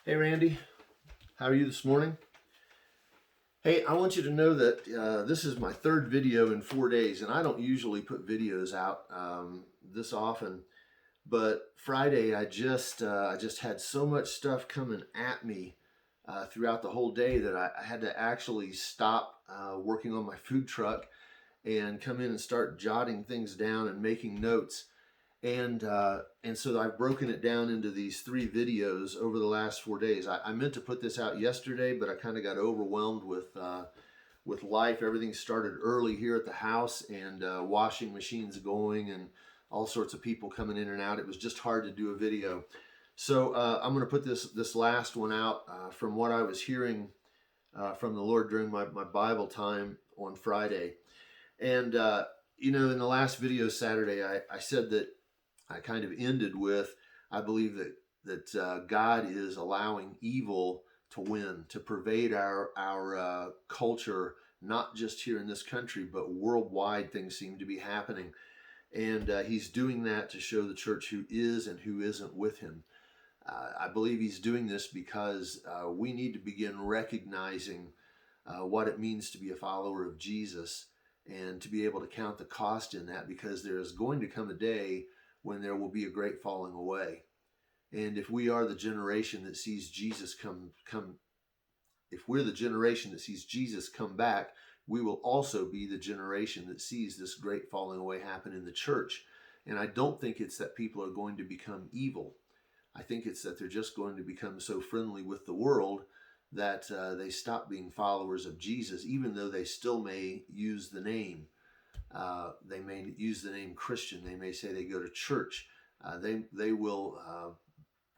Hey Randy, how are you this morning? Hey, I want you to know that this is my third video in 4 days, and I don't usually put videos out this often. But Friday, I just had so much stuff coming at me throughout the whole day that I had to actually stop working on my food truck and come in and start jotting things down and making notes. And so I've broken it down into these three videos over the last 4 days. I meant to put this out yesterday, but I kind of got overwhelmed with life. Everything started early here at the house, and washing machines going, and all sorts of people coming in and out. It was just hard to do a video. So I'm going to put this last one out from what I was hearing from the Lord during my Bible time on Friday. And in the last video Saturday, I said that I kind of ended with, I believe that God is allowing evil to win, to pervade our culture, not just here in this country, but worldwide. Things seem to be happening, and He's doing that to show the church who is and who isn't with Him. I believe He's doing this because we need to begin recognizing what it means to be a follower of Jesus, and to be able to count the cost in that, because there is going to come a day when there will be a great falling away. And if we are the generation that sees Jesus if we're the generation that sees Jesus come back, we will also be the generation that sees this great falling away happen in the church. And I don't think it's that people are going to become evil. I think it's that they're just going to become so friendly with the world that they stop being followers of Jesus, even though they still may use the name. They may use the name Christian. They may say they go to church. They will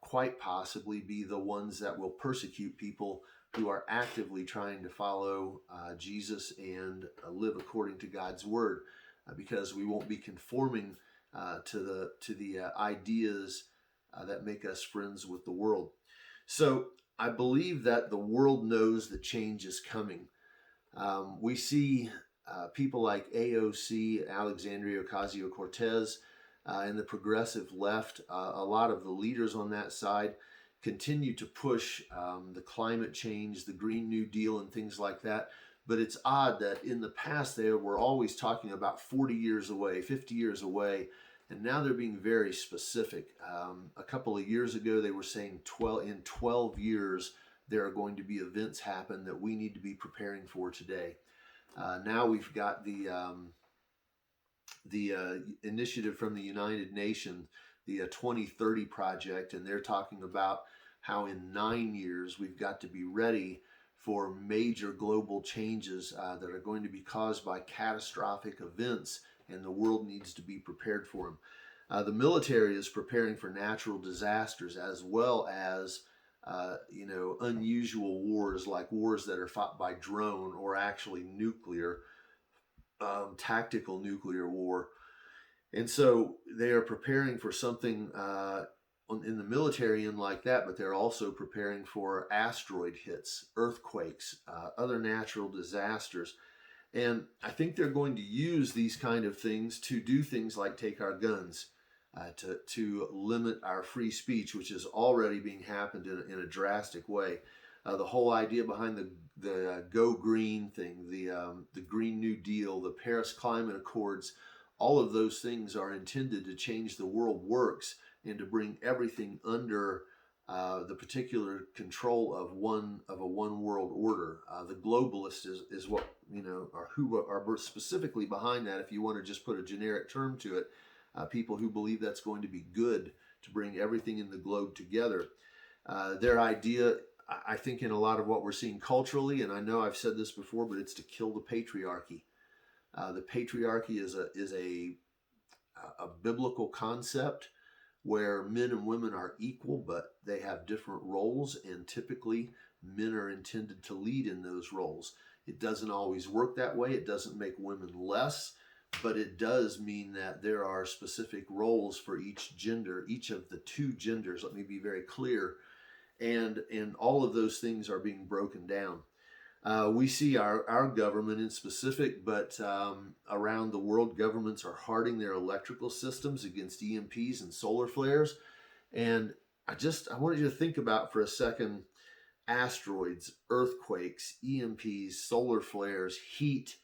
quite possibly be the ones that will persecute people who are actively trying to follow Jesus and live according to God's word, because we won't be conforming to the ideas that make us friends with the world. So I believe that the world knows that change is coming. We see people like AOC, Alexandria Ocasio-Cortez, and the progressive left. A lot of the leaders on that side continue to push the climate change, the Green New Deal, and things like that. But it's odd that in the past they were always talking about 40 years away, 50 years away, and now they're being very specific. A couple of years ago they were saying in 12 years there are going to be events happen that we need to be preparing for today. Now we've got the initiative from the United Nations, the 2030 project, and they're talking about how in 9 years we've got to be ready for major global changes that are going to be caused by catastrophic events, and the world needs to be prepared for them. The military is preparing for natural disasters, as well as unusual wars, like wars that are fought by drone, or actually nuclear, tactical nuclear war. And so they are preparing for something in the military and like that, but they're also preparing for asteroid hits, earthquakes, other natural disasters. And I think they're going to use these kind of things to do things like take our guns, to limit our free speech, which is already being happened in a drastic way. The whole idea behind the Go Green thing, the Green New Deal, the Paris Climate Accords, all of those things are intended to change the world works and to bring everything under the particular control of a one world order. The globalist is what or who are specifically behind that. If you want to just put a generic term to it, people who believe that's going to be good to bring everything in the globe together. Their idea, I think, in a lot of what we're seeing culturally, and I know I've said this before, but it's to kill the patriarchy. The patriarchy is a biblical concept where men and women are equal, but they have different roles, and typically men are intended to lead in those roles. It doesn't always work that way. It doesn't make women less, but it does mean that there are specific roles for each gender, each of the two genders. Let me be very clear. And all of those things are being broken down. We see our government in specific, but around the world, governments are hardening their electrical systems against EMPs and solar flares. And I wanted you to think about for a second asteroids, earthquakes, EMPs, solar flares, heat,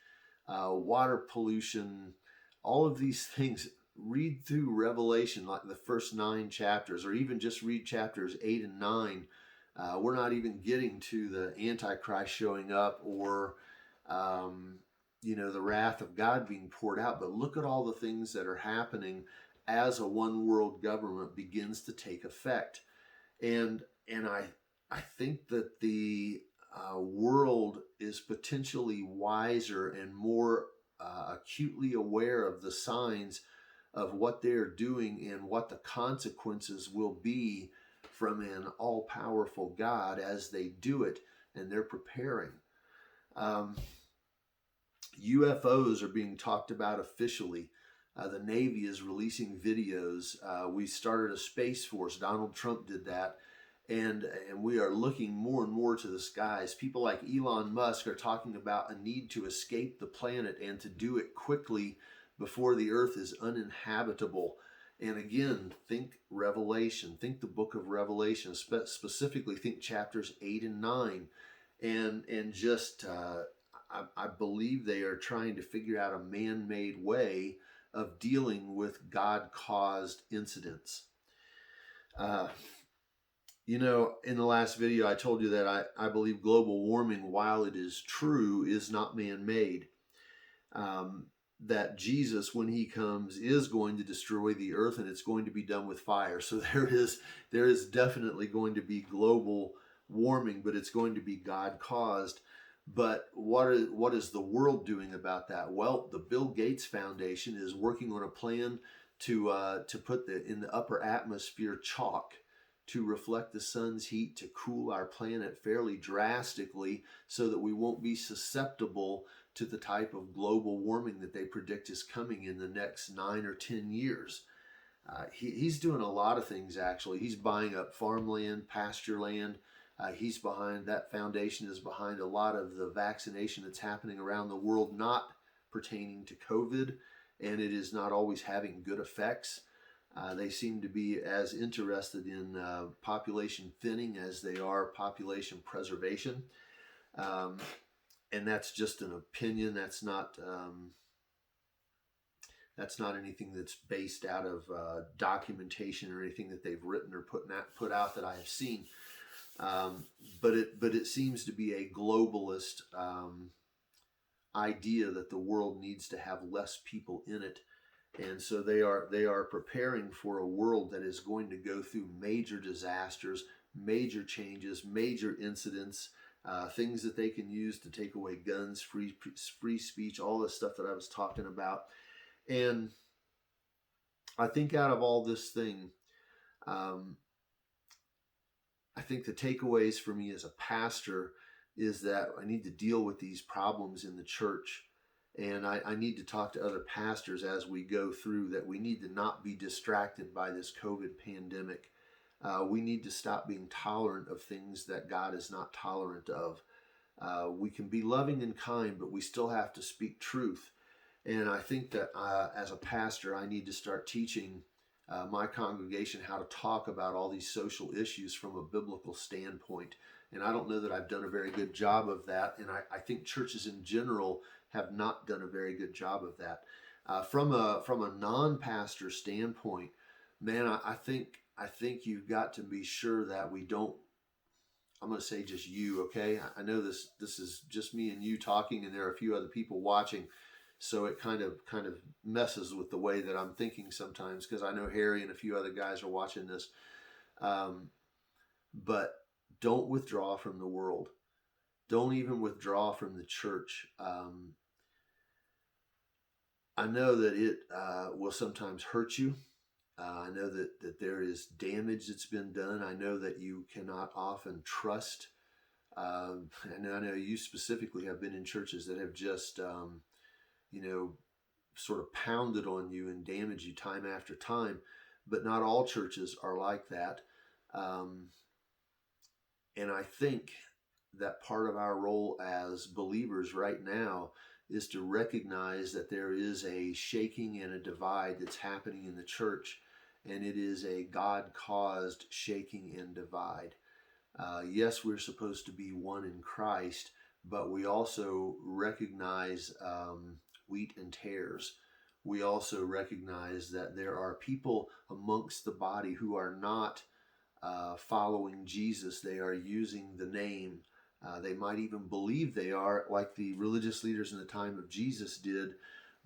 water pollution, all of these things. Read through Revelation, like the first 9 chapters, or even just read chapters 8 and 9. We're not even getting to the Antichrist showing up, or the wrath of God being poured out. But look at all the things that are happening as a one world government begins to take effect. And I think that the world is potentially wiser and more acutely aware of the signs of what they're doing and what the consequences will be from an all-powerful God as they do it, and they're preparing. UFOs are being talked about officially. The Navy is releasing videos. We started a Space Force. Donald Trump did that. And we are looking more and more to the skies. People like Elon Musk are talking about a need to escape the planet and to do it quickly before the earth is uninhabitable. And again, think Revelation. Think the book of Revelation. Specifically, think chapters 8 and 9. And just, I believe they are trying to figure out a man-made way of dealing with God-caused incidents. In the last video, I told you that I believe global warming, while it is true, is not man-made. That Jesus, when he comes, is going to destroy the earth, and it's going to be done with fire. So there is definitely going to be global warming, but it's going to be God-caused. But what is the world doing about that? Well, the Bill Gates Foundation is working on a plan to put in the upper atmosphere chalk to reflect the sun's heat, to cool our planet fairly drastically so that we won't be susceptible to the type of global warming that they predict is coming in the next 9 or 10 years. He's doing a lot of things, actually. He's buying up farmland, pasture land. That foundation is behind a lot of the vaccination that's happening around the world, not pertaining to COVID, and it is not always having good effects. They seem to be as interested in population thinning as they are population preservation. And that's just an opinion. That's not anything that's based out of documentation or anything that they've written or put out that I have seen. But it seems to be a globalist idea that the world needs to have less people in it. And so they are preparing for a world that is going to go through major disasters, major changes, major incidents, things that they can use to take away guns, free speech, all this stuff that I was talking about. And I think out of all this thing, I think the takeaways for me as a pastor is that I need to deal with these problems in the church. And I need to talk to other pastors as we go through that we need to not be distracted by this COVID pandemic. We need to stop being tolerant of things that God is not tolerant of. We can be loving and kind, but we still have to speak truth. And I think that as a pastor, I need to start teaching my congregation how to talk about all these social issues from a biblical standpoint. And I don't know that I've done a very good job of that. And I think churches in general have not done a very good job of that. From a non-pastor standpoint, man, I think you've got to be sure that we don't. I'm going to say just you, okay? I know this is just me and you talking, and there are a few other people watching, so it kind of messes with the way that I'm thinking sometimes, because I know Harry and a few other guys are watching this. But don't withdraw from the world. Don't even withdraw from the church. I know that it will sometimes hurt you. I know that there is damage that's been done. I know that you cannot often trust. I know you specifically have been in churches that have just, sort of pounded on you and damaged you time after time. But not all churches are like that. And I think that part of our role as believers right now is to recognize that there is a shaking and a divide that's happening in the church. and it is a God-caused shaking and divide. Yes, we're supposed to be one in Christ, but we also recognize wheat and tares. We also recognize that there are people amongst the body who are not following Jesus. They are using the name. They might even believe they are, like the religious leaders in the time of Jesus did.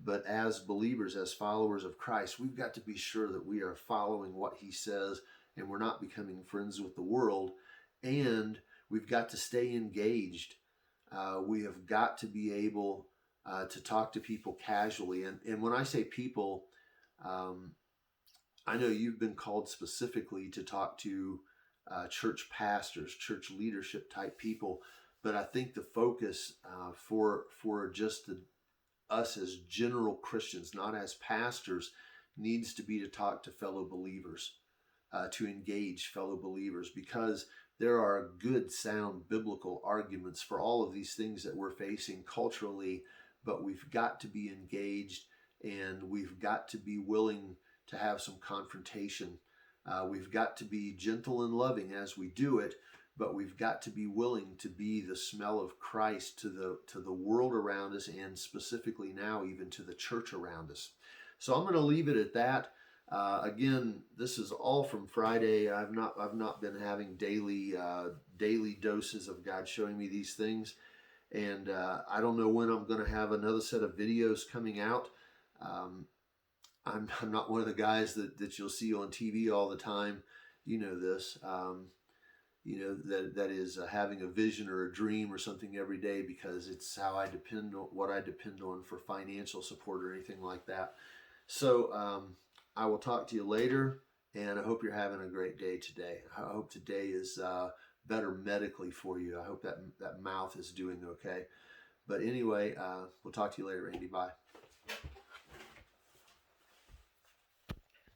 But as believers, as followers of Christ, we've got to be sure that we are following what he says and we're not becoming friends with the world. And we've got to stay engaged. We have got to be able to talk to people casually. And when I say people, I know you've been called specifically to talk to church pastors, church leadership type people, but I think the focus for just us as general Christians, not as pastors, needs to be to talk to fellow believers, to engage fellow believers, because there are good, sound biblical arguments for all of these things that we're facing culturally, but we've got to be engaged and we've got to be willing to have some confrontation. We've got to be gentle and loving as we do it, but we've got to be willing to be the smell of Christ to the world around us, and specifically now even to the church around us. So I'm going to leave it at that. Again, this is all from Friday. I've not been having daily doses of God showing me these things, and I don't know when I'm going to have another set of videos coming out. I'm not one of the guys that you'll see on TV all the time. You know this. You know that is having a vision or a dream or something every day, because it's how I depend on what I depend on for financial support or anything like that. So I will talk to you later, and I hope you're having a great day today. I hope today is better medically for you. I hope that mouth is doing okay. But anyway, we'll talk to you later, Randy. Bye.